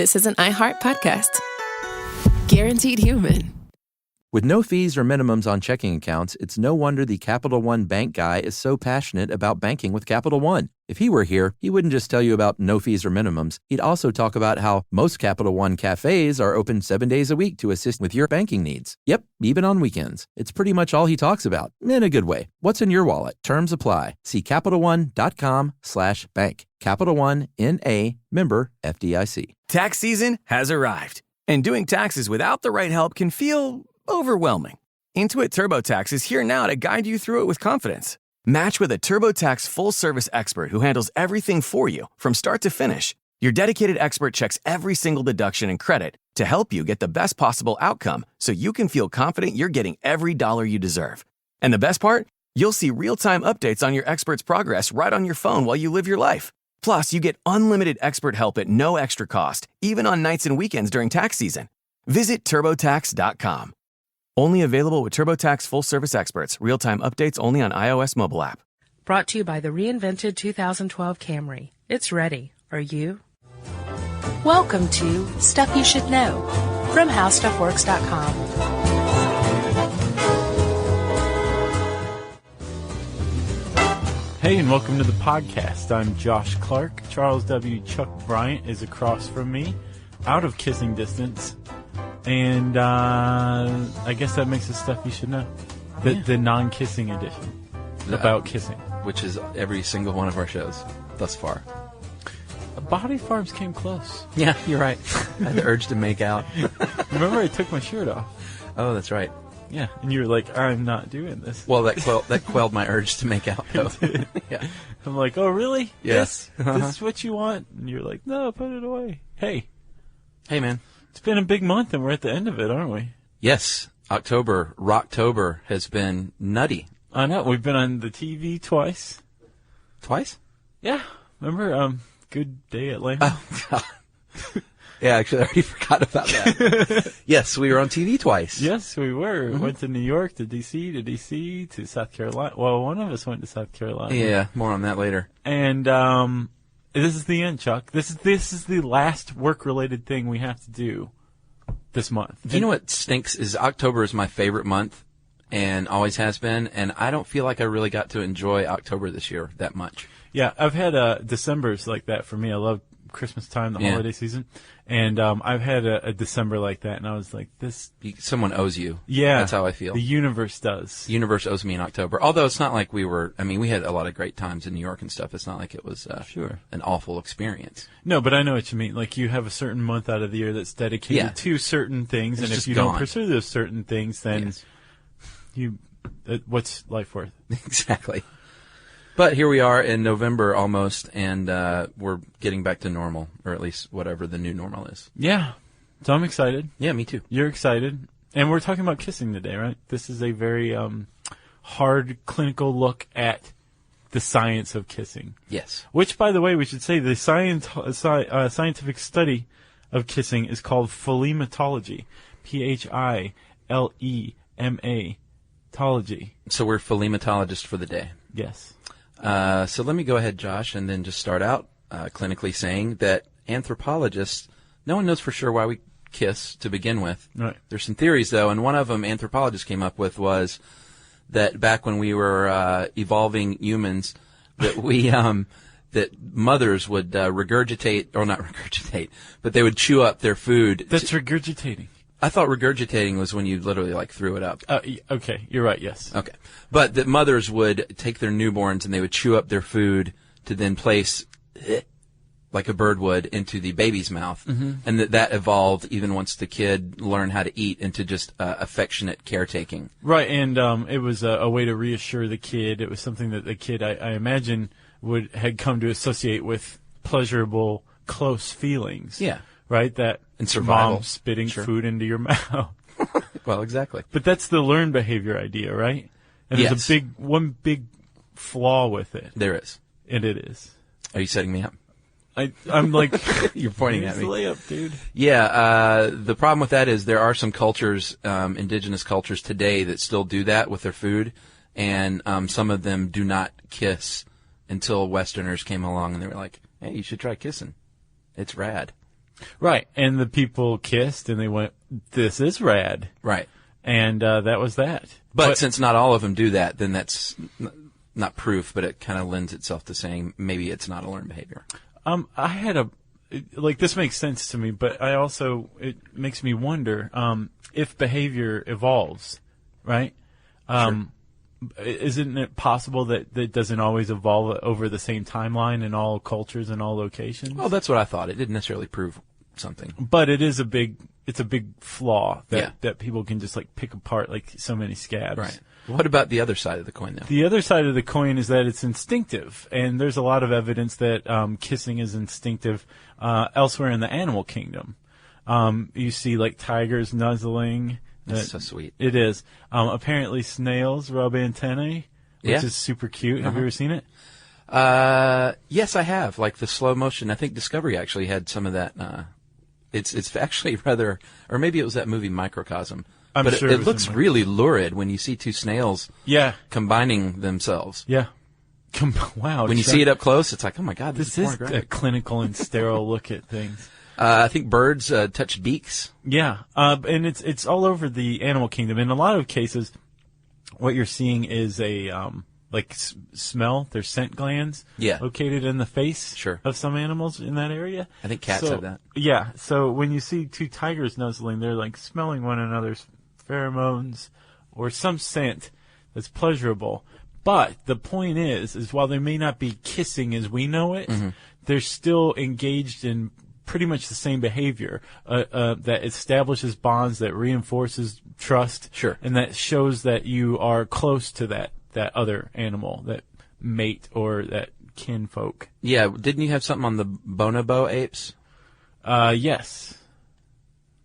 this is an iHeart podcast. Guaranteed human. With no fees or minimums on checking accounts, it's no wonder the Capital One bank guy is so passionate about banking with Capital One. If he were here, he wouldn't just tell you about no fees or minimums. He'd also talk about how most Capital One cafes are open 7 days a week to assist with your banking needs. Yep, even on weekends. It's pretty much all he talks about, in a good way. What's in your wallet? Terms apply. See CapitalOne.com/bank. Capital One, N.A., member FDIC. Tax season has arrived, and doing taxes without the right help can feel overwhelming. Intuit TurboTax is here now to guide you through it with confidence. Match with a TurboTax full-service expert who handles everything for you from start to finish. Your dedicated expert checks every single deduction and credit to help you get the best possible outcome so you can feel confident you're getting every dollar you deserve. And the best part? You'll see real-time updates on your expert's progress right on your phone while you live your life. Plus, you get unlimited expert help at no extra cost, even on nights and weekends during tax season. Visit TurboTax.com. Only available with TurboTax full-service experts. Real-time updates only on iOS mobile app. Brought to you by the reinvented 2012 Camry. It's ready. Are you? Welcome to Stuff You Should Know from HowStuffWorks.com. Hey, and welcome to the podcast. I'm Josh Clark. Charles W. Chuck Bryant is across from me, out of kissing distance. And I guess that makes it Stuff You Should Know. The non-kissing edition. About kissing. Which is every single one of our shows thus far. Body Farms came close. Yeah, you're right. I had the urge to make out. Remember I took my shirt off? Oh, that's right. Yeah, and you were like, I'm not doing this. Well, that quelled my urge to make out, though. Yeah. I'm like, oh, really? Yes. This is what you want? And you're like, no, put it away. Hey, man. It's been a big month, and we're at the end of it, aren't we? Yes. Rocktober has been nutty. I know. We've been on the TV twice. Twice? Yeah. Remember Good Day Atlanta? Oh, God. Yeah, actually, I already forgot about that. Yes, we were on TV twice. Yes, we were. Mm-hmm. Went to New York, to D.C., to South Carolina. Well, one of us went to South Carolina. Yeah, more on that later. And this is the end, Chuck. This is the last work-related thing we have to do this month. Do you know what stinks is October is my favorite month and always has been, and I don't feel like I really got to enjoy October this year that much. Yeah, I've had December's like that for me. I love Christmas time, the holiday season, and I've had a December like that, and I was like, this... Someone owes you. Yeah. That's how I feel. The universe does. The universe owes me in October. Although it's not like we had a lot of great times in New York and stuff. It's not like it was an awful experience. No, but I know what you mean. Like, you have a certain month out of the year that's dedicated to certain things, and if you don't pursue those certain things, then what's life worth? Exactly. But here we are in November almost, and we're getting back to normal, or at least whatever the new normal is. Yeah. So I'm excited. Yeah, me too. You're excited. And we're talking about kissing today, right? This is a very hard clinical look at the science of kissing. Yes. Which, by the way, we should say the scientific study of kissing is called philematology. Philematology. So we're philematologists for the day. Yes. So let me go ahead, Josh, and then just start out clinically saying that anthropologists, no one knows for sure why we kiss to begin with. Right. There's some theories, though, and one of them anthropologists came up with was that back when we were evolving humans, that we that mothers would regurgitate, or not regurgitate, but they would chew up their food. That's regurgitating. I thought regurgitating was when you literally threw it up. Okay, you're right, yes. Okay. But that mothers would take their newborns and they would chew up their food to then place, like a bird would, into the baby's mouth. Mm-hmm. And that evolved even once the kid learned how to eat into just affectionate caretaking. Right, and it was a way to reassure the kid. It was something that the kid, I imagine, had come to associate with pleasurable, close feelings. Yeah. Right? That and survival. Mom spitting food into your mouth. Well, exactly. But that's the learned behavior idea, right? And there's one big flaw with it. There is. And it is. Are you setting me up? I'm like... You're pointing at me. Layup, dude. Yeah, the problem with that is there are some cultures, indigenous cultures today that still do that with their food, and some of them do not kiss until Westerners came along and they were like, hey, you should try kissing. It's rad. Right. And the people kissed and they went, this is rad. Right. And that was that. But since not all of them do that, then that's not proof, but it kind of lends itself to saying maybe it's not a learned behavior. I had this makes sense to me, but it makes me wonder if behavior evolves, right? Sure. Isn't it possible that it doesn't always evolve over the same timeline in all cultures and all locations? Well, that's what I thought. It didn't necessarily prove something. But it's a big flaw Yeah. that people can just like pick apart like so many scabs. Right. What about the other side of the coin, though? The other side of the coin is that it's instinctive, and there's a lot of evidence that kissing is instinctive elsewhere in the animal kingdom. You see like tigers nuzzling. That's so sweet. It is. Apparently snails rub antennae, which is super cute. Have you ever seen it? Yes, I have. Like the slow motion. I think Discovery actually had some of that. It's actually rather, or maybe it was that movie Microcosm. I'm but sure it looks really lurid when you see two snails combining themselves. Yeah. Wow. When you see it up close, it's like, oh my God, this is a pornographic. clinical and sterile look at things. I think birds touch beaks. Yeah. And it's all over the animal kingdom. In a lot of cases, what you're seeing is a smell. There's scent glands located in the face of some animals in that area. I think cats have that. Yeah. So when you see two tigers nuzzling, they're like smelling one another's pheromones or some scent that's pleasurable. But the point is while they may not be kissing as we know it, they're still engaged in pretty much the same behavior that establishes bonds, that reinforces trust, and that shows that you are close to that other animal, that mate or that kinfolk. Yeah, didn't you have something on the bonobo apes? Yes.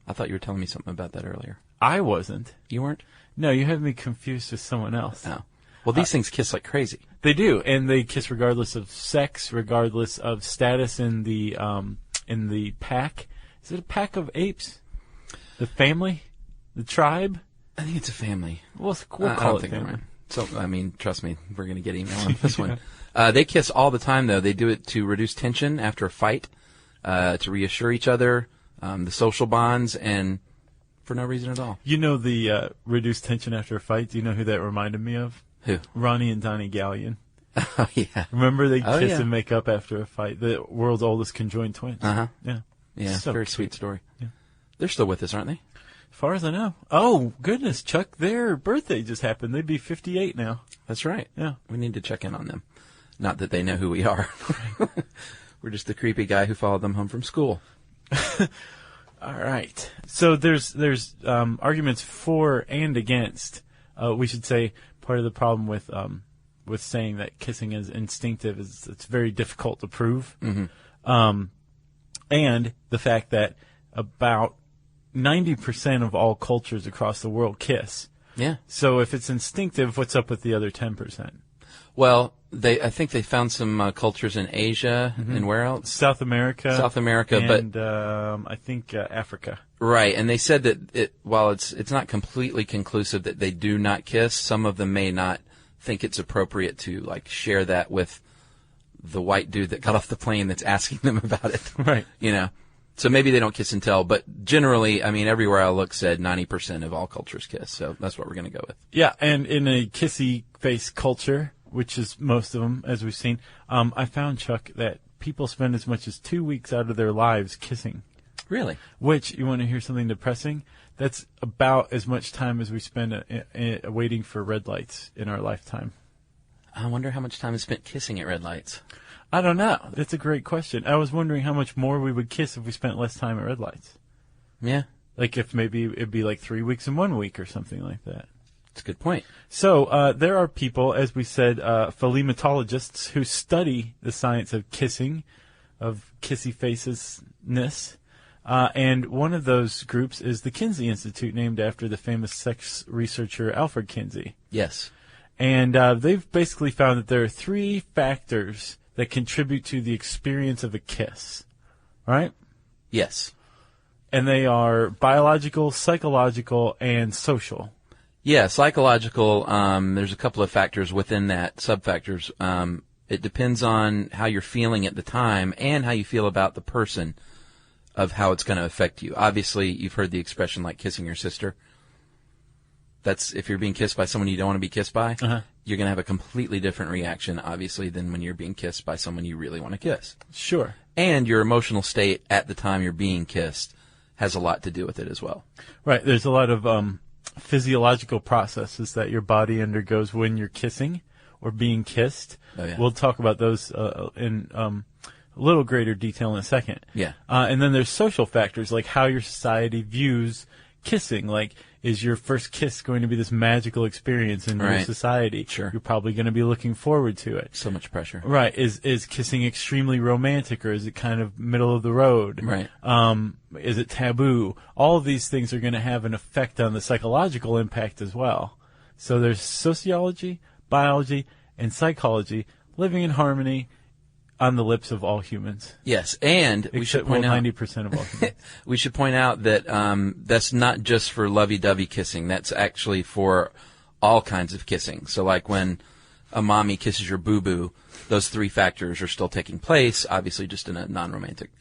I thought you were telling me something about that earlier. I wasn't. You weren't? No, you have me confused with someone else. Oh. Well, these things kiss like crazy. They do, and they kiss regardless of sex, regardless of status in the pack. Is it a pack of apes? The family? The tribe? I think it's a family. We'll I call don't it think family. right. So, I mean, trust me, we're going to get email on this one. They kiss all the time, though. They do it to reduce tension after a fight, to reassure each other, the social bonds, and for no reason at all. You know the reduced tension after a fight? Do you know who that reminded me of? Who? Ronnie and Donnie Gallion. Oh, yeah. Remember they kiss and make up after a fight? The world's oldest conjoined twins. Uh-huh. Yeah. Yeah, So very cute. sweet story. Yeah. They're still with us, aren't they? As far as I know. Oh, goodness, Chuck, their birthday just happened. They'd be 58 now. That's right. Yeah. We need to check in on them. Not that they know who we are. We're just the creepy guy who followed them home from school. All right. So there's arguments for and against. We should say part of the problem with saying that kissing is instinctive is it's very difficult to prove. And the fact that about 90% of all cultures across the world kiss. Yeah. So if it's instinctive, what's up with the other 10%? Well, I think they found some cultures in Asia and where else? South America, and, but I think Africa. Right, and they said that while it's not completely conclusive that they do not kiss, some of them may not think it's appropriate to like share that with the white dude that got off the plane that's asking them about it. Right. You know. So maybe they don't kiss and tell, but generally, I mean, everywhere I look said 90% of all cultures kiss, so that's what we're going to go with. Yeah, and in a kissy face culture, which is most of them, as we've seen, I found, Chuck, that people spend as much as 2 weeks out of their lives kissing. Really? Which, you want to hear something depressing? That's about as much time as we spend waiting for red lights in our lifetime. I wonder how much time is spent kissing at red lights. I don't know. That's a great question. I was wondering how much more we would kiss if we spent less time at red lights. Yeah. Like if maybe it'd be like 3 weeks in 1 week or something like that. That's a good point. So there are people, as we said, philematologists who study the science of kissing, of kissy facesness. And one of those groups is the Kinsey Institute, named after the famous sex researcher Alfred Kinsey. Yes. And they've basically found that there are 3 factors that contribute to the experience of a kiss, right? Yes. And they are biological, psychological, and social. Yeah, psychological, there's a couple of factors within that, sub-factors. It depends on how you're feeling at the time and how you feel about the person. of how it's going to affect you. Obviously, you've heard the expression like kissing your sister. That's if you're being kissed by someone you don't want to be kissed by, you're going to have a completely different reaction, obviously, than when you're being kissed by someone you really want to kiss. Sure. And your emotional state at the time you're being kissed has a lot to do with it as well. Right. There's a lot of physiological processes that your body undergoes when you're kissing or being kissed. Oh, yeah. We'll talk about those in a little greater detail in a second. Yeah. And then there's social factors, like how your society views kissing. Like, is your first kiss going to be this magical experience in your society? Sure. You're probably going to be looking forward to it. So much pressure. Right. Is kissing extremely romantic, or is it kind of middle of the road? Right. Is it taboo? All of these things are going to have an effect on the psychological impact as well. So there's sociology, biology, and psychology living in harmony on the lips of all humans. Yes, and we should point out 90% of all humans. we should point out that that's not just for lovey-dovey kissing. That's actually for all kinds of kissing. So like when a mommy kisses your boo-boo, those three factors are still taking place, obviously just in a non-romantic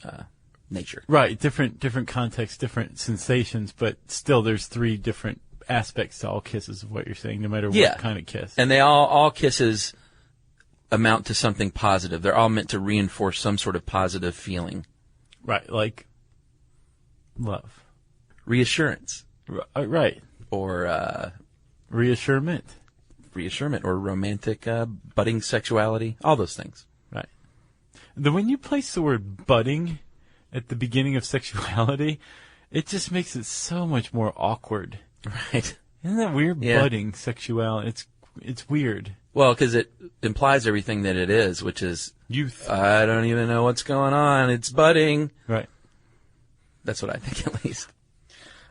nature. Right, different contexts, different sensations, but still there's three different aspects to all kisses of what you're saying, no matter what kind of kiss. And they all kisses amount to something positive. They're all meant to reinforce some sort of positive feeling. Right, like love. Reassurance. Right. Or reassurement. Reassurance or romantic budding sexuality. All those things. Right. When you place the word budding at the beginning of sexuality, it just makes it so much more awkward. Right. Isn't that weird? Yeah. Budding sexuality. It's weird. Well, because it implies everything that it is, which is youth. I don't even know what's going on. It's budding. Right. That's what I think, at least.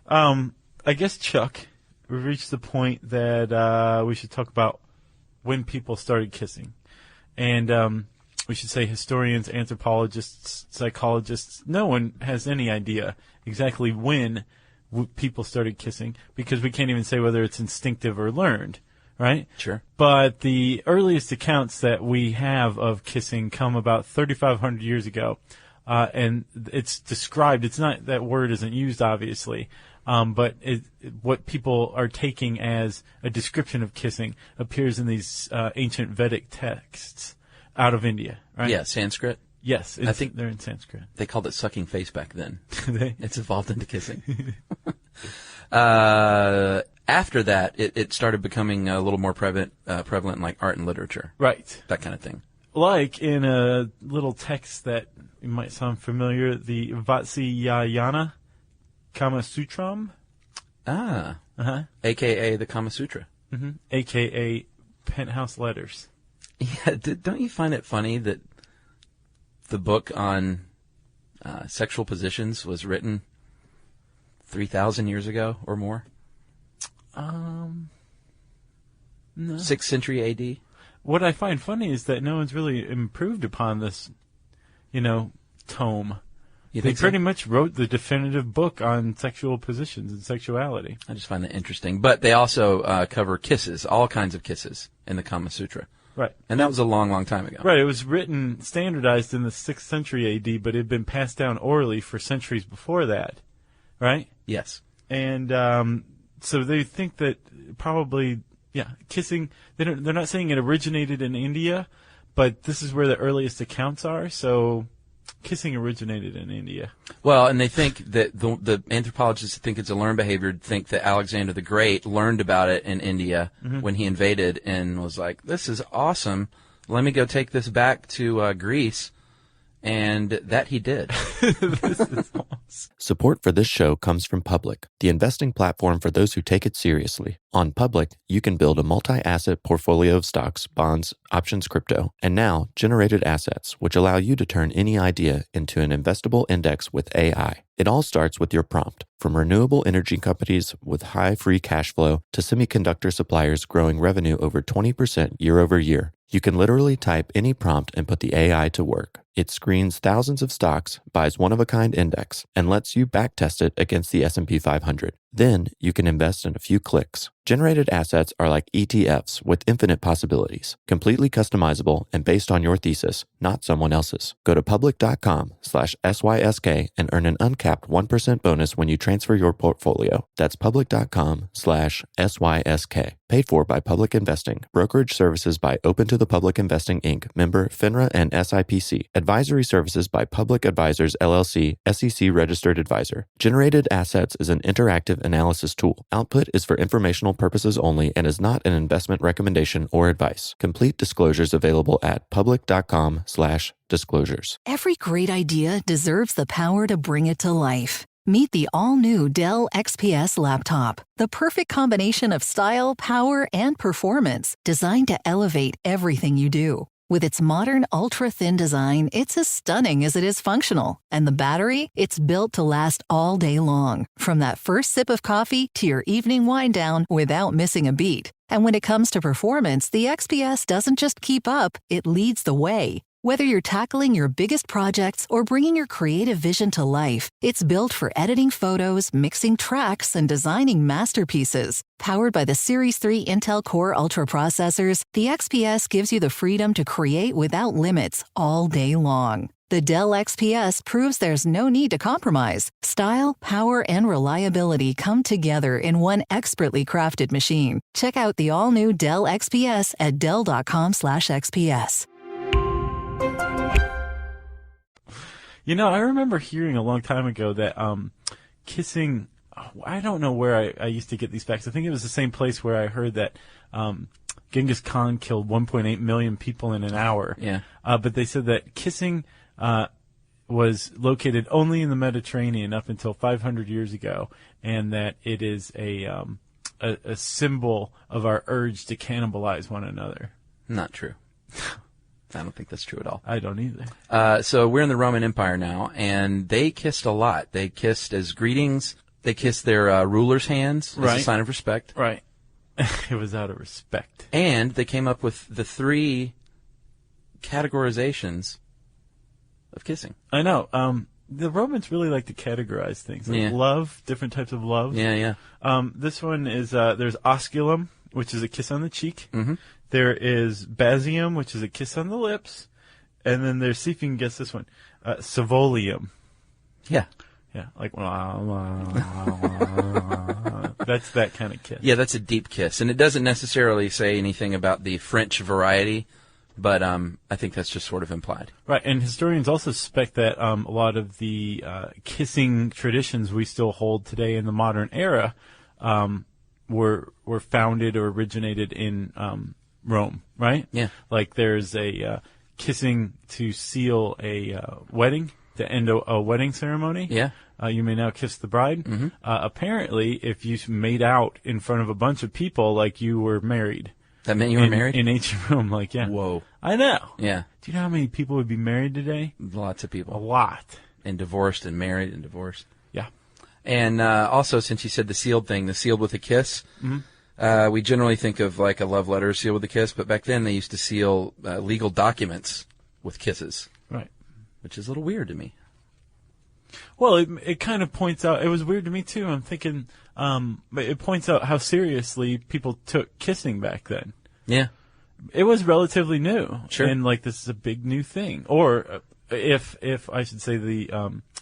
I guess, Chuck, we've reached the point that we should talk about when people started kissing. And we should say historians, anthropologists, psychologists, no one has any idea exactly when people started kissing, because we can't even say whether it's instinctive or learned. Right? Sure. But the earliest accounts that we have of kissing come about 3,500 years ago. And it's described, it's not, that word isn't used, obviously, but what people are taking as a description of kissing appears in these ancient Vedic texts out of India, right? Yeah, Sanskrit. Yes, I think they're in Sanskrit. They called it sucking face back then. It's evolved into kissing. After that, it started becoming a little more prevalent in like art and literature. Right. That kind of thing. Like in a little text that might sound familiar, the Vatsyayana Kama Sutram. Ah. Uh-huh. A.K.A. the Kama Sutra. Mm-hmm. A.K.A. Penthouse Letters. Yeah, don't you find it funny that the book on sexual positions was written 3,000 years ago or more? No. 6th century A.D.? What I find funny is that no one's really improved upon this, tome. They pretty much wrote the definitive book on sexual positions and sexuality. I just find that interesting. But they also cover kisses, all kinds of kisses in the Kama Sutra. Right. And that was a long, long time ago. Right. It was written, standardized in the 6th century A.D., but it had been passed down orally for centuries before that. Right? Yes. And so they think that probably, kissing, they're not saying it originated in India, but this is where the earliest accounts are, so kissing originated in India. Well, and they think that the anthropologists think it's a learned behavior, think that Alexander the Great learned about it in India when he invaded and was like, this is awesome, let me go take this back to Greece. And that he did. This is awesome. Support for this show comes from Public, the investing platform for those who take it seriously. On Public, you can build a multi-asset portfolio of stocks, bonds, options, crypto, and now generated assets, which allow you to turn any idea into an investable index with AI. It all starts with your prompt, from renewable energy companies with high free cash flow to semiconductor suppliers growing revenue over 20% year over year. You can literally type any prompt and put the AI to work. It screens thousands of stocks, buys one-of-a-kind index, and lets you backtest it against the S&P 500. Then you can invest in a few clicks. Generated assets are like ETFs with infinite possibilities, completely customizable and based on your thesis, not someone else's. Go to public.com/SYSK and earn an uncapped 1% bonus when you transfer your portfolio. That's public.com/SYSK. Paid for by Public Investing. Brokerage services by Open to the Public Investing, Inc., member FINRA and SIPC. Advisory services by Public Advisors, LLC, SEC registered advisor. Generated Assets is an interactive analysis tool. Output is for informational purposes only and is not an investment recommendation or advice. Complete disclosures available at public.com/disclosures. Every great idea deserves the power to bring it to life. Meet the all-new Dell XPS laptop, the perfect combination of style, power, and performance, designed to elevate everything you do. With its modern ultra-thin design, it's as stunning as it is functional. And the battery? It's built to last all day long, from that first sip of coffee to your evening wind down without missing a beat. And when it comes to performance, the XPS doesn't just keep up, it leads the way. Whether you're tackling your biggest projects or bringing your creative vision to life, it's built for editing photos, mixing tracks, and designing masterpieces. Powered by the Series 3 Intel Core Ultra processors, the XPS gives you the freedom to create without limits all day long. The Dell XPS proves there's no need to compromise. Style, power, and reliability come together in one expertly crafted machine. Check out the all-new Dell XPS at dell.com/XPS. You know, I remember hearing a long time ago that kissing, I don't know where I used to get these facts. I think it was the same place where I heard that Genghis Khan killed 1.8 million people in an hour. Yeah. But they said that kissing was located only in the Mediterranean up until 500 years ago, and that it is a symbol of our urge to cannibalize one another. Not true. I don't think that's true at all. I don't either. So we're in the Roman Empire now, and they kissed a lot. They kissed as greetings. They kissed their rulers' hands as a sign of respect. Right. It was out of respect. And they came up with the 3 categorizations of kissing. I know. The Romans really like to categorize things. Like love, different types of love. Yeah. This one is, there's osculum, which is a kiss on the cheek. Mm-hmm. There is basium, which is a kiss on the lips. And then there's, see if you can guess this one, savolium. Yeah. Yeah, like, that's that kind of kiss. Yeah, that's a deep kiss. And it doesn't necessarily say anything about the French variety, but I think that's just sort of implied. Right, and historians also suspect that a lot of the kissing traditions we still hold today in the modern era were founded or originated in Rome, right? Yeah. Like there's a kissing to seal a wedding, to end a wedding ceremony. Yeah. You may now kiss the bride. Mm-hmm. Apparently, if you made out in front of a bunch of people, like you were married. That meant you were married? In ancient Rome, like, yeah. Whoa. I know. Yeah. Do you know how many people would be married today? Lots of people. A lot. And divorced and married and divorced. Yeah. And also, since you said the sealed thing, the sealed with a kiss, we generally think of like a love letter sealed with a kiss, but back then they used to seal legal documents with kisses. Right. Which is a little weird to me. Well, it kind of points out, it was weird to me too. I'm thinking, it points out how seriously people took kissing back then. Yeah. It was relatively new. Sure. And like, this is a big new thing. Or if I should say the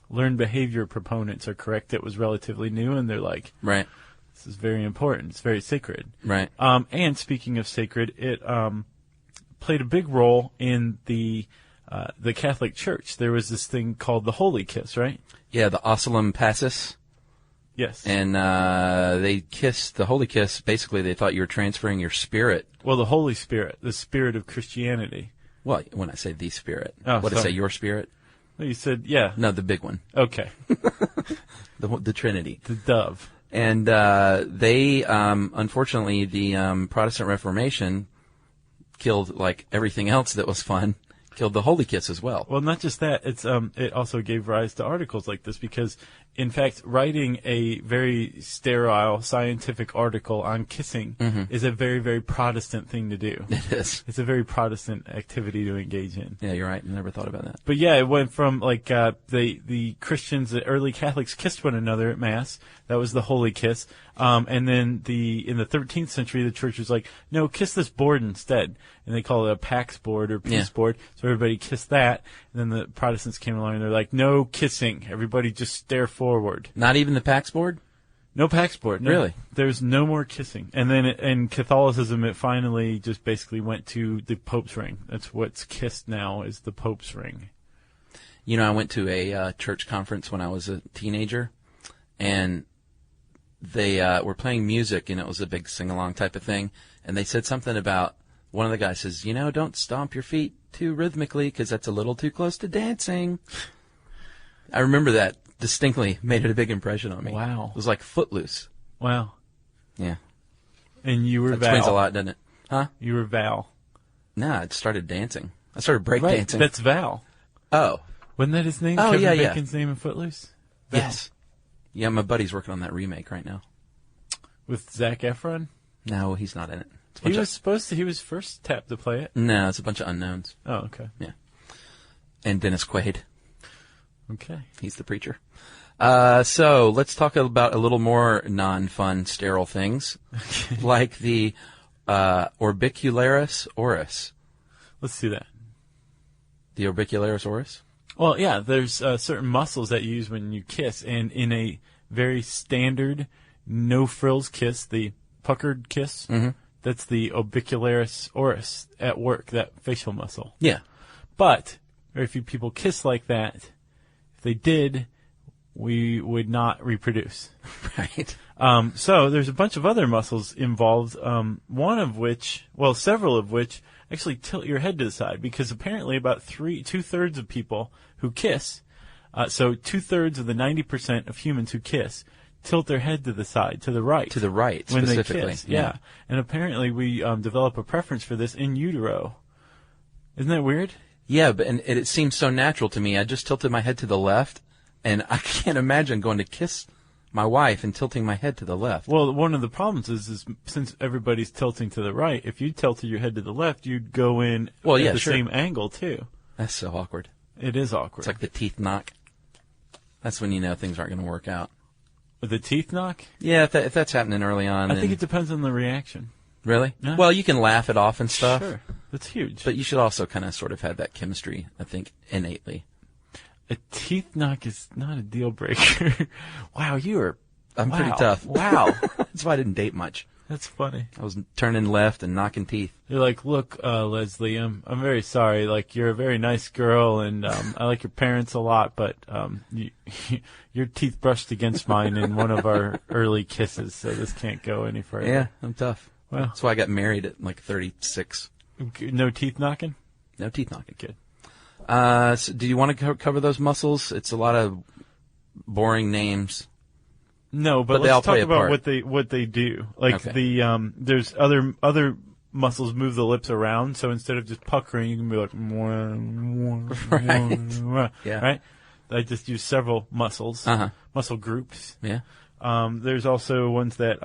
learned behavior proponents are correct, it was relatively new and they're like, right. This is very important. It's very sacred. Right. And speaking of sacred, it played a big role in the Catholic Church. There was this thing called the Holy Kiss, right? Yeah, the osculum passus. Yes. And they kissed, the Holy Kiss, basically they thought you were transferring your spirit. Well, the Holy Spirit, the spirit of Christianity. Well, when I say the spirit. Oh, what did I say, your spirit? Well, you said, yeah. No, the big one. Okay. The Trinity. The dove. And they, unfortunately, the Protestant Reformation killed, like, everything else that was fun. Killed the Holy Kiss as well. Well, not just that. It's it also gave rise to articles like this because In fact, writing a very sterile scientific article on kissing is a very, very Protestant thing to do. It is. It's a very Protestant activity to engage in. Yeah, you're right. I never thought about that. But yeah, it went from like the Christians, the early Catholics kissed one another at Mass. That was the holy kiss. And then in the 13th century, the church was like, no, kiss this board instead. And they call it a Pax board or peace board. So everybody kissed that. And then the Protestants came along and they're like, no kissing. Everybody just stare forward. Not even the Pax board? No Pax board. No. Really? There's no more kissing. And then in Catholicism, it finally just basically went to the Pope's ring. That's what's kissed now is the Pope's ring. You know, I went to a church conference when I was a teenager, and they were playing music, and it was a big sing-along type of thing. And they said something about, one of the guys says, don't stomp your feet too rhythmically because that's a little too close to dancing. I remember that distinctly. Made it a big impression on me. Wow. It was like Footloose. Wow. Yeah. And you were That Val. explains a lot, doesn't it? Huh? You were Val. No, I started dancing. I started break Right, dancing. that's Val. Oh. Wasn't that his name? Oh, Kevin yeah. Bacon's name in Footloose? Val. Yes. Yeah, my buddy's working on that remake right now. With Zac Efron? No, he's not in it. He was first tapped to play it. No, it's a bunch of unknowns. Oh, okay. Yeah. And Dennis Quaid. Okay. He's the preacher. So let's talk about a little more non-fun, sterile things, like the orbicularis oris. Let's do that. The orbicularis oris? Well, yeah, there's certain muscles that you use when you kiss, and in a very standard, no-frills kiss, the puckered kiss, that's the orbicularis oris at work, that facial muscle. Yeah. But very few people kiss like that. If they did, we would not reproduce. Right. So there's a bunch of other muscles involved, several of which actually tilt your head to the side, because apparently about two-thirds of people who kiss, so two-thirds of the 90% of humans who kiss, tilt their head to the side, to the right. To the right, when specifically. they kiss. Yeah. And apparently we develop a preference for this in utero. Isn't that weird? Yeah, but and it seems so natural to me. I just tilted my head to the left, and I can't imagine going to kiss my wife and tilting my head to the left. Well, one of the problems is since everybody's tilting to the right, if you tilted your head to the left, you'd go in at the same angle, too. That's so awkward. It is awkward. It's like the teeth knock. That's when you know things aren't going to work out. The teeth knock? Yeah, if that's happening early on. I think it depends on the reaction. Really? Yeah. Well, you can laugh it off and stuff. Sure. That's huge. But you should also kind of sort of have that chemistry, I think, innately. A teeth knock is not a deal breaker. Wow, I'm pretty tough. Wow. That's why I didn't date much. That's funny. I was turning left and knocking teeth. You're like, look, Leslie, I'm very sorry. Like, you're a very nice girl, and I like your parents a lot, but your teeth brushed against mine in one of our early kisses, so this can't go any further. Yeah, I'm tough. Well, that's why I got married at like 36. No teeth knocking? No teeth knocking. Good. So do you want to cover those muscles? It's a lot of boring names. No, but they all let's talk play a about part. what they do. Like Okay. There's other muscles move the lips around. So instead of just puckering, you can be like, Right. Yeah. Right. I just use several muscles, muscle groups. Yeah. There's also ones that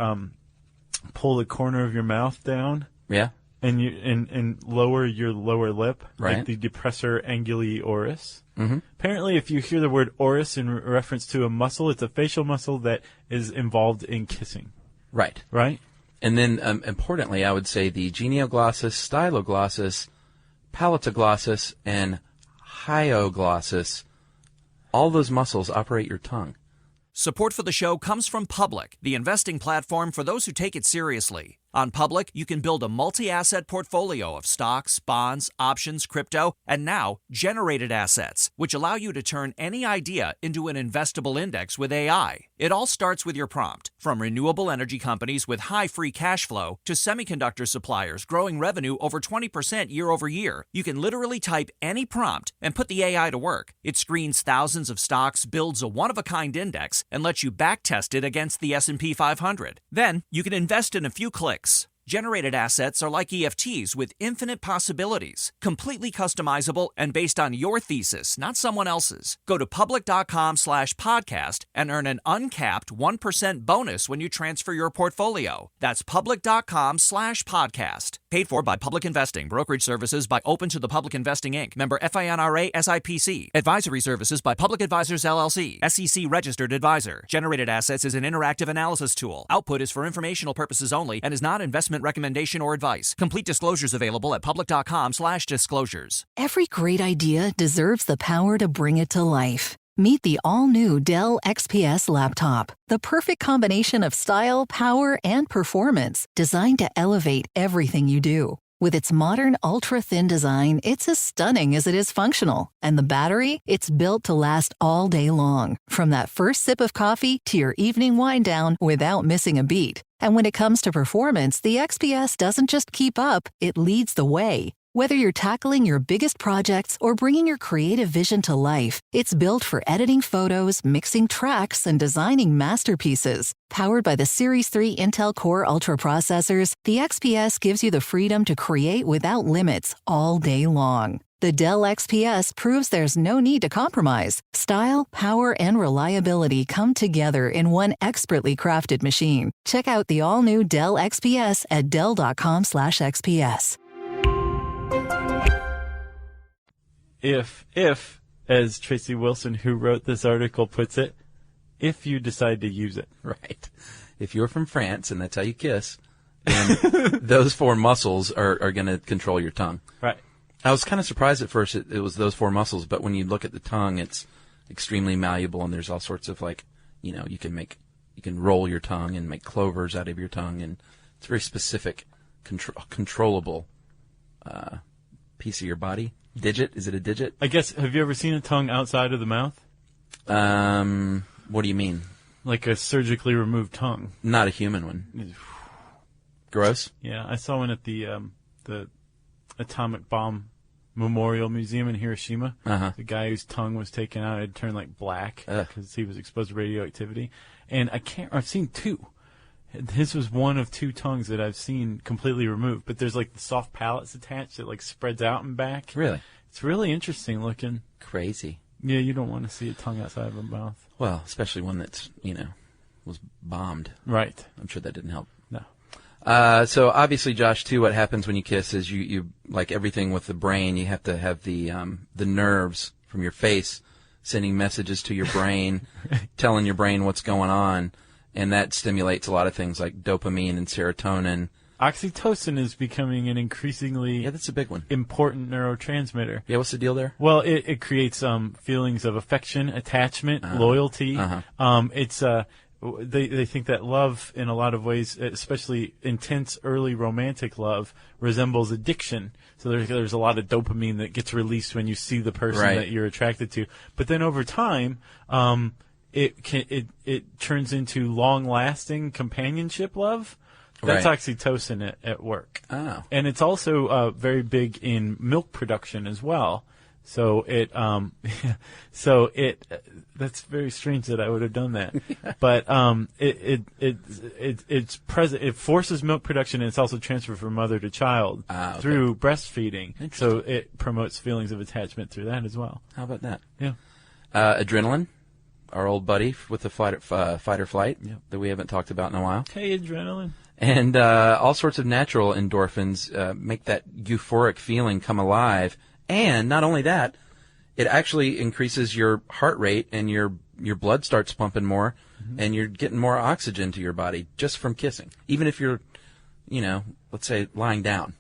pull the corner of your mouth down. Yeah. And and lower your lower lip, Right. like the depressor anguli oris. Mm-hmm. Apparently, if you hear the word oris in reference to a muscle, it's a facial muscle that is involved in kissing. Right. Right? And then, importantly, I would say the genioglossus, styloglossus, palatoglossus, and hyoglossus. All those muscles operate your tongue. Support for the show comes from Public, the investing platform for those who take it seriously. On Public, you can build a multi-asset portfolio of stocks, bonds, options, crypto, and now generated assets, which allow you to turn any idea into an investable index with AI. It all starts with your prompt, from renewable energy companies with high free cash flow to semiconductor suppliers growing revenue over 20% year over year. You can literally type any prompt and put the AI to work. It screens thousands of stocks, builds a one-of-a-kind index, and lets you backtest it against the S&P 500. Then, you can invest in a few clicks. Generated assets are like EFTs with infinite possibilities, completely customizable and based on your thesis, not someone else's. Go to public.com/podcast and earn an uncapped 1% bonus when you transfer your portfolio. That's public.com/podcast. Paid for by Public Investing. Brokerage services by Open to the Public Investing, Inc. Member FINRA SIPC. Advisory services by Public Advisors, LLC. SEC registered advisor. Generated assets is an interactive analysis tool. Output is for informational purposes only and is not investment recommendation or advice. Complete disclosures available at public.com/disclosures. Every great idea deserves the power to bring it to life. Meet the all-new Dell XPS laptop, the perfect combination of style, power, and performance, designed to elevate everything you do. With its modern, ultra-thin design, it's as stunning as it is functional. And the battery? It's built to last all day long, from that first sip of coffee to your evening wind down without missing a beat. And when it comes to performance, the XPS doesn't just keep up, it leads the way. Whether you're tackling your biggest projects or bringing your creative vision to life, it's built for editing photos, mixing tracks, and designing masterpieces. Powered by the Series 3 Intel Core Ultra processors, the XPS gives you the freedom to create without limits all day long. The Dell XPS proves there's no need to compromise. Style, power, and reliability come together in one expertly crafted machine. Check out the all-new Dell XPS at dell.com/XPS. If, as Tracy Wilson, who wrote this article, puts it, if you decide to use it. Right. If you're from France and that's how you kiss, then those four muscles are going to control your tongue. Right. I was kind of surprised at first it was those four muscles, but when you look at the tongue, it's extremely malleable, and there's all sorts of you can roll your tongue and make clovers out of your tongue, and it's a very specific, controllable piece of your body. Digit? Is it a digit? I guess, have you ever seen a tongue outside of the mouth? What do you mean? Like a surgically removed tongue. Not a human one. Gross? Yeah, I saw one at the Atomic Bomb Memorial Museum in Hiroshima. Uh-huh. The guy whose tongue was taken out had turned black because he was exposed to radioactivity. And I've seen two. His was one of two tongues that I've seen completely removed, but there's the soft palates attached that spreads out and back. Really? It's really interesting looking. Crazy. Yeah, you don't want to see a tongue outside of a mouth. Well, especially one that's, was bombed. Right. I'm sure that didn't help. No. So obviously, Josh, too, what happens when you kiss is you like everything with the brain, you have to have the nerves from your face sending messages to your brain, telling your brain what's going on. And that stimulates a lot of things like dopamine and serotonin. Oxytocin is becoming an increasingly that's a big one. Important neurotransmitter. Yeah, what's the deal there? Well, it creates feelings of affection, attachment, loyalty. It's they think that love, in a lot of ways, especially intense early romantic love, resembles addiction. So there's a lot of dopamine that gets released when you see the person that you're attracted to. But then over time, it turns into long-lasting companionship love. That's oxytocin at work. Oh. And it's also very big in milk production as well. So that's very strange that I would have done that. But it's present. It forces milk production, and it's also transferred from mother to child through breastfeeding. So it promotes feelings of attachment through that as well. How about that? Yeah. Adrenaline, our old buddy with the fight or flight that we haven't talked about in a while. Hey, adrenaline. And all sorts of natural endorphins make that euphoric feeling come alive. And not only that, it actually increases your heart rate, and your blood starts pumping more, and you're getting more oxygen to your body just from kissing. Even if you're, let's say lying down.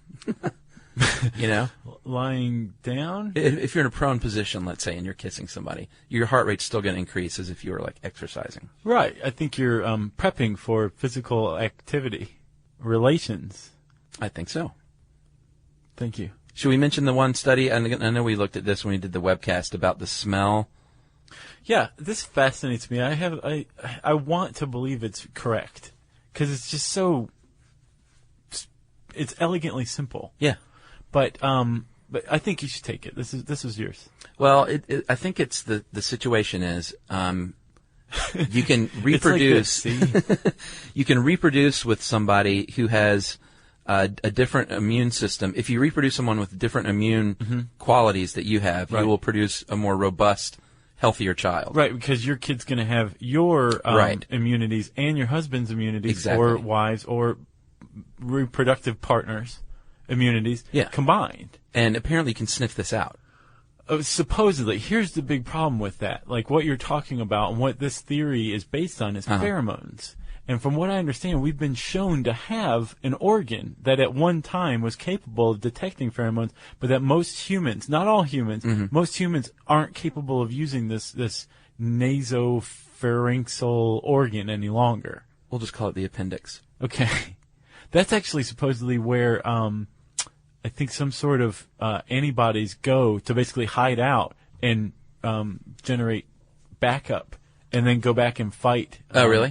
Lying down? If you're in a prone position, let's say, and you're kissing somebody, your heart rate's still going to increase as if you were exercising. Right. I think you're prepping for physical activity, relations. I think so. Thank you. Should we mention the one study? I know we looked at this when we did the webcast about the smell. Yeah, this fascinates me. I want to believe it's correct because it's just so. It's elegantly simple. Yeah. But I think you should take it. This is yours. Well, I think it's the situation is you can reproduce. It's like this, see? You can reproduce with somebody who has a different immune system. If you reproduce someone with different immune qualities that you have, you will produce a more robust, healthier child. Right, because your kid's going to have your immunities and your husband's immunities or wives or reproductive partners' immunities combined. And apparently you can sniff this out. Supposedly. Here's the big problem with that. Like what you're talking about and what this theory is based on is pheromones. And from what I understand, we've been shown to have an organ that at one time was capable of detecting pheromones, but that most humans, not all humans, most humans aren't capable of using this nasopharyngeal organ any longer. We'll just call it the appendix. Okay. That's actually supposedly where I think some sort of antibodies go to basically hide out and generate backup. And then go back and fight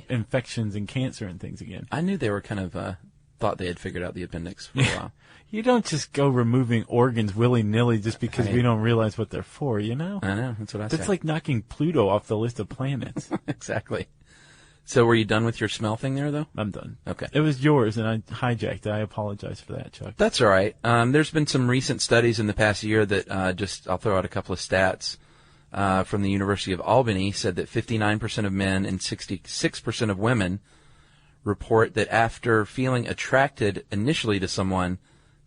infections and cancer and things again. I knew they were kind of thought they had figured out the appendix for a while. You don't just go removing organs willy-nilly just because we don't realize what they're for, you know? I know. That's what I said. That's like knocking Pluto off the list of planets. Exactly. So were you done with your smell thing there, though? I'm done. Okay. It was yours, and I hijacked it. I apologize for that, Chuck. That's all right. There's been some recent studies in the past year that I'll throw out a couple of stats. From the University of Albany said that 59% of men and 66% of women report that after feeling attracted initially to someone,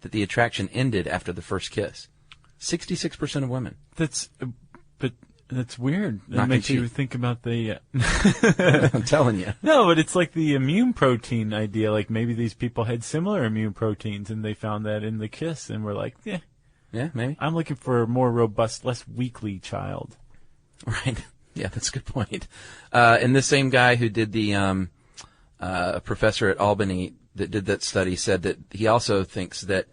that the attraction ended after the first kiss. 66% of women. That's weird. That makes you think about the... I'm telling you. No, but it's like the immune protein idea. Like maybe these people had similar immune proteins and they found that in the kiss and were like, yeah, maybe. I'm looking for a more robust, less weakly child. Right. Yeah, that's a good point. And this same guy who did the professor at Albany that did that study said that he also thinks that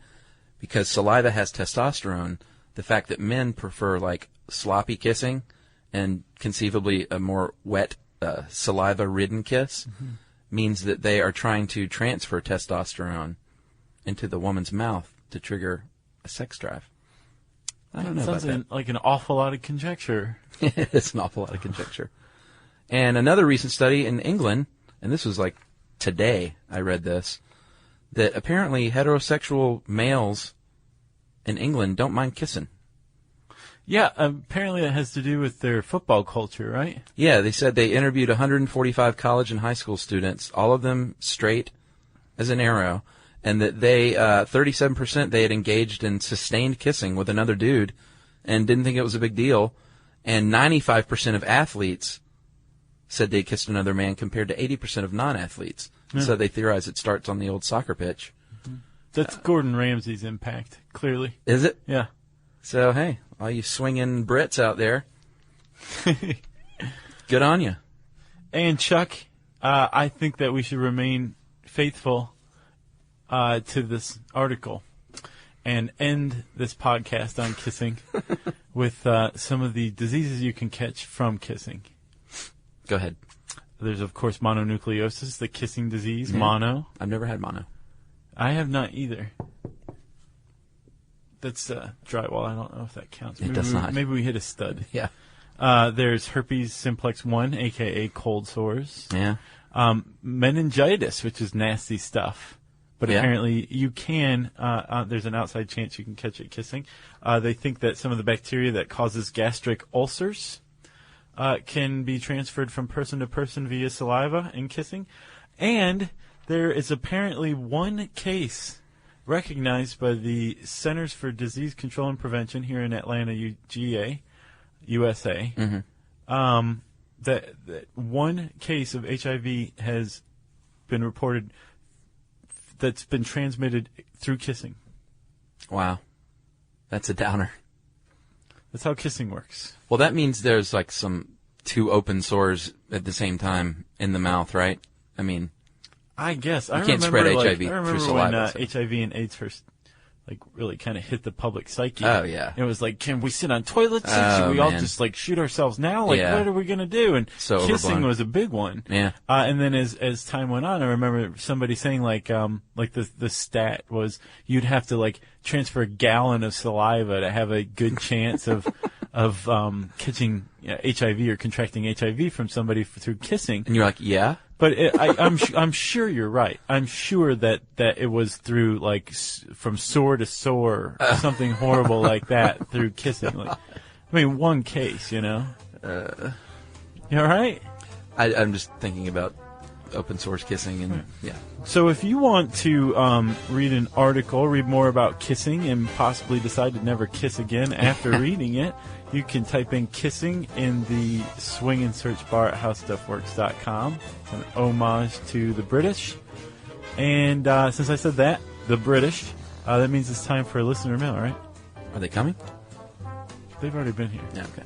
because saliva has testosterone, the fact that men prefer like sloppy kissing and conceivably a more wet, saliva-ridden kiss means that they are trying to transfer testosterone into the woman's mouth to trigger a sex drive. I don't know about that. Sounds like an awful lot of conjecture. It's an awful lot of conjecture. And another recent study in England, and this was like today I read this, that apparently heterosexual males in England don't mind kissing. Yeah, apparently that has to do with their football culture, right? Yeah, they said they interviewed 145 college and high school students, all of them straight as an arrow, and that they, 37% they had engaged in sustained kissing with another dude and didn't think it was a big deal. And 95% of athletes said they kissed another man compared to 80% of non-athletes. Yeah. So they theorize it starts on the old soccer pitch. That's Gordon Ramsay's impact, clearly. Is it? Yeah. So, hey, all you swinging Brits out there, good on you. And Chuck, I think that we should remain faithful to this article and end this podcast on kissing with some of the diseases you can catch from kissing. Go ahead. There's, of course, mononucleosis, the kissing disease, mono. I've never had mono. I have not either. That's drywall. I don't know if that counts. It does not. Maybe we hit a stud. Yeah. There's herpes simplex 1, a.k.a. cold sores. Yeah. Meningitis, which is nasty stuff. But apparently you can, there's an outside chance you can catch it kissing. They think that some of the bacteria that causes gastric ulcers can be transferred from person to person via saliva and kissing. And there is apparently one case recognized by the Centers for Disease Control and Prevention here in Atlanta, UGA, USA, that one case of HIV has been reported that's been transmitted through kissing. Wow. That's a downer. That's how kissing works. Well, that means there's like two open sores at the same time in the mouth, right? I mean, I guess. You can't spread HIV through saliva. When HIV and AIDS first really kind of hit the public psyche. Oh, yeah. It was like, can we sit on toilet seats? Should we all just shoot ourselves now? What are we going to do? And so kissing overblown. was a big one. Yeah. And then as time went on, I remember somebody saying the stat was you'd have to transfer a gallon of saliva to have a good chance of catching HIV or contracting HIV from somebody through kissing. And you're like, yeah? But I'm sure you're right. I'm sure that it was through, like, from sore to sore, something horrible like that through kissing. Like, I mean, one case, you know? You all right? I'm just thinking about open source kissing and, yeah. So if you want to read an article, read more about kissing, and possibly decide to never kiss again after reading it, you can type in kissing in the swing and search bar at howstuffworks.com. It's an homage to the British. And since I said that, the British, that means it's time for a listener mail, right? Are they coming? They've already been here. Yeah, okay.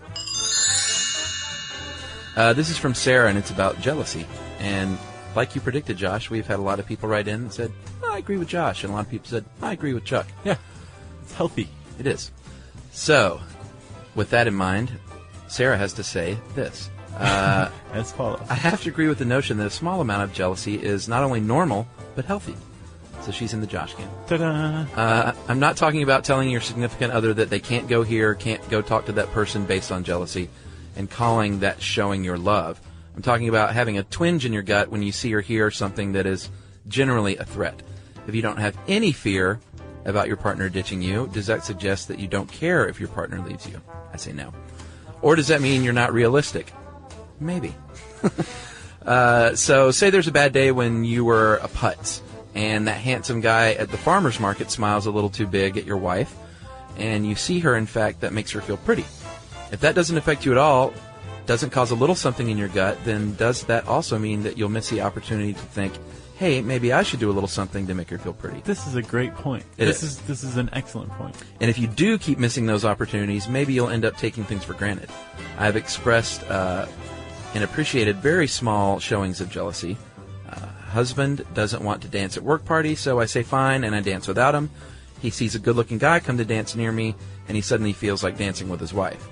This is from Sarah, and it's about jealousy. And like you predicted, Josh, we've had a lot of people write in and said, I agree with Josh. And a lot of people said, I agree with Chuck. Yeah, it's healthy. It is. So, with that in mind, Sarah has to say this. As follows. I have to agree with the notion that a small amount of jealousy is not only normal, but healthy. So she's in the Josh camp. Ta-da! I'm not talking about telling your significant other that they can't go here, can't go talk to that person based on jealousy, and calling that showing your love. I'm talking about having a twinge in your gut when you see or hear something that is generally a threat. If you don't have any fear about your partner ditching you, does that suggest that you don't care if your partner leaves you? I say no. Or does that mean you're not realistic? Maybe. So say there's a bad day when you were a putz, and that handsome guy at the farmer's market smiles a little too big at your wife, and you see her, in fact, that makes her feel pretty. If that doesn't affect you at all, doesn't cause a little something in your gut, then does that also mean that you'll miss the opportunity to think, hey, maybe I should do a little something to make her feel pretty? This is a great point. This is an excellent point. And if you do keep missing those opportunities, maybe you'll end up taking things for granted. I've expressed and appreciated very small showings of jealousy. Husband doesn't want to dance at work party, so I say fine, and I dance without him. He sees a good-looking guy come to dance near me, and he suddenly feels like dancing with his wife.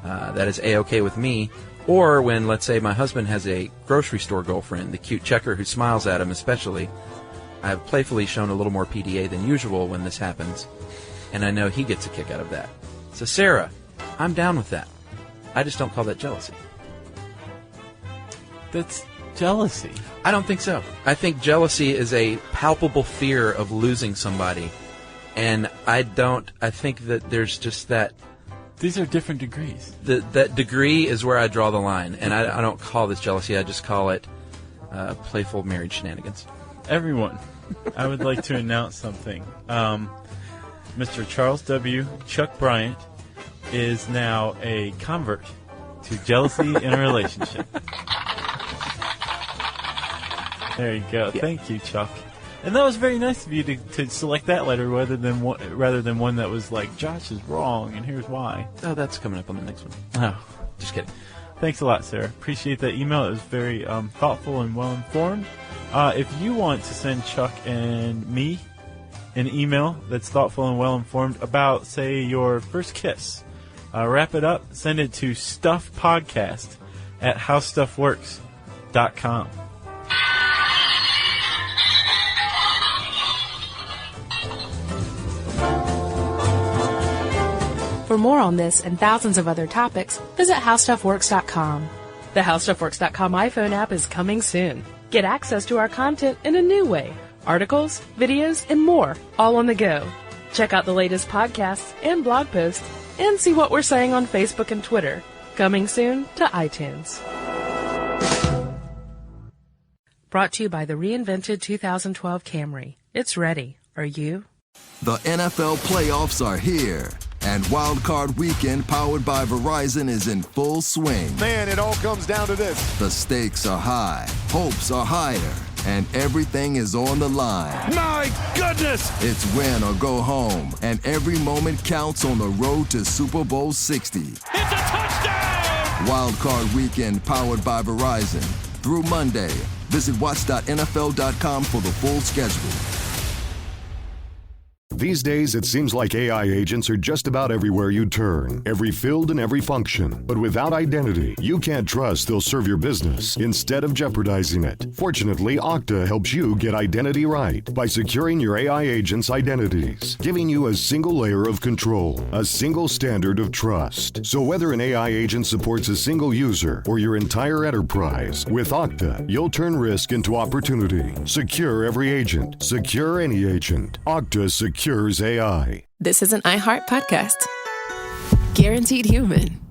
That is A-okay with me. Or when, let's say, my husband has a grocery store girlfriend, the cute checker who smiles at him especially, I've playfully shown a little more PDA than usual when this happens, and I know he gets a kick out of that. So, Sarah, I'm down with that. I just don't call that jealousy. That's jealousy. I don't think so. I think jealousy is a palpable fear of losing somebody, and I think that there's just that. These are different degrees. That degree is where I draw the line, and I don't call this jealousy. I just call it playful marriage shenanigans. Everyone, I would like to announce something. Mr. Charles W. Chuck Bryant is now a convert to jealousy in a relationship. There you go. Yeah. Thank you, Chuck. And that was very nice of you to select that letter rather than one that was like, Josh is wrong, and here's why. Oh, that's coming up on the next one. Oh. Just kidding. Thanks a lot, Sarah. Appreciate that email. It was very thoughtful and well-informed. If you want to send Chuck and me an email that's thoughtful and well-informed about, say, your first kiss, wrap it up, send it to stuffpodcast@howstuffworks.com. For more on this and thousands of other topics, visit howstuffworks.com. The howstuffworks.com iPhone app is coming soon. Get access to our content in a new way. Articles, videos, and more, all on the go. Check out the latest podcasts and blog posts, and see what we're saying on Facebook and Twitter. Coming soon to iTunes. Brought to you by the reinvented 2012 Camry. It's ready. Are you? The NFL playoffs are here, and Wild Card Weekend, powered by Verizon, is in full swing. Man, it all comes down to this. The stakes are high, hopes are higher, and everything is on the line. My goodness! It's win or go home, and every moment counts on the road to Super Bowl 60. It's a touchdown! Wild Card Weekend, powered by Verizon. Through Monday. Visit watch.nfl.com for the full schedule. These days, it seems like AI agents are just about everywhere you turn, every field and every function. But without identity, you can't trust they'll serve your business instead of jeopardizing it. Fortunately, Okta helps you get identity right by securing your AI agents' identities, giving you a single layer of control, a single standard of trust. So whether an AI agent supports a single user or your entire enterprise, with Okta, you'll turn risk into opportunity. Secure every agent. Secure any agent. Okta secures AI. This is an iHeart podcast. Guaranteed human.